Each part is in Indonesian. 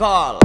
Engkol.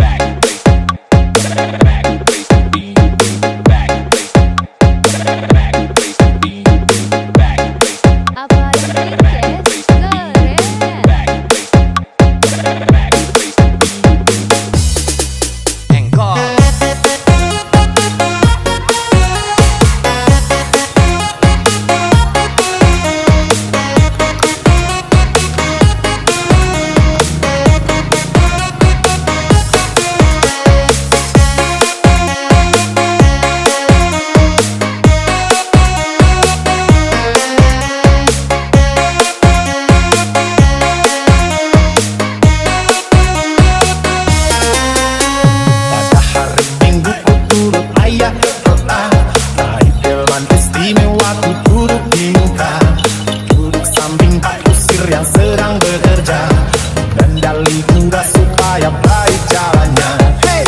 Naik Delman istimewa, ku duduk di muka, duduk samping Pak Kusir yang sedang bekerja, dan dali kuda supaya baik jalannya. Hey!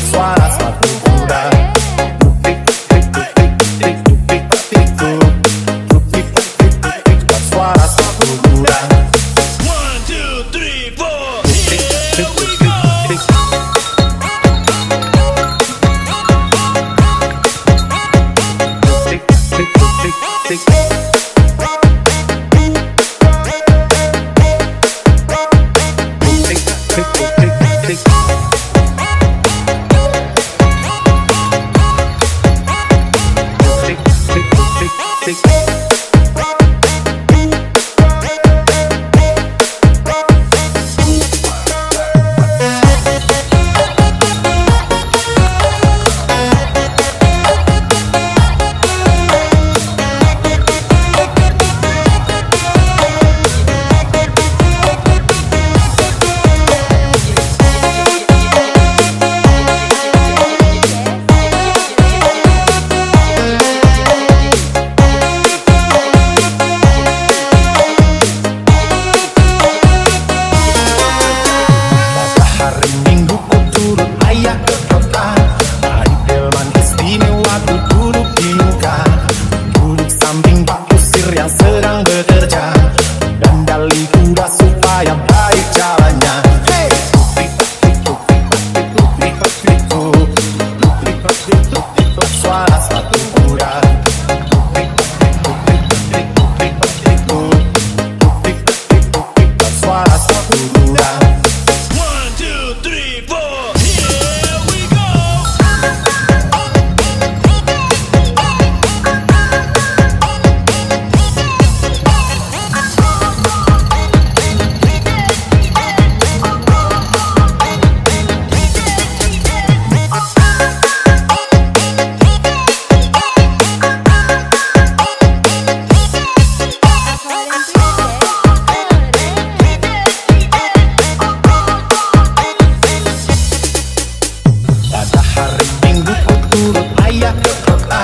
Suara sepatu kuda. Suara sepatu kuda. 1, 2, 3, 4, here we go. Hari Minggu ku turut ayah ke kota, naik Delman istimewa, ku duduk di muka, duduk samping Pak Kusir yang sedang bekerja, dan dali kuda supaya baik jalannya. Hey! Suara sepatu kuda. Suara sepatu kuda. 1, 2, 3, 4, here we go. Pada hari Minggu ku turut ayah ke kota,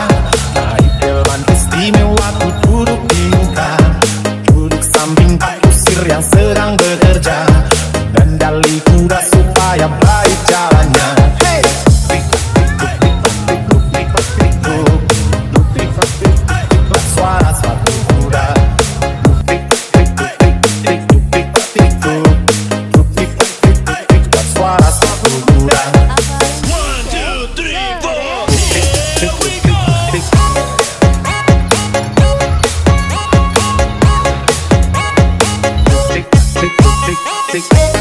naik Delman istimewa, ku duduk di muka, duduk samping Pak Kusir yang sedang bekerja, dan dali kuda supaya baik jalannya. Hey! Suara sepatu kuda. Suara sepatu kuda. 1, 2, 3, 4, here we go. Tick, tick, tick, tick.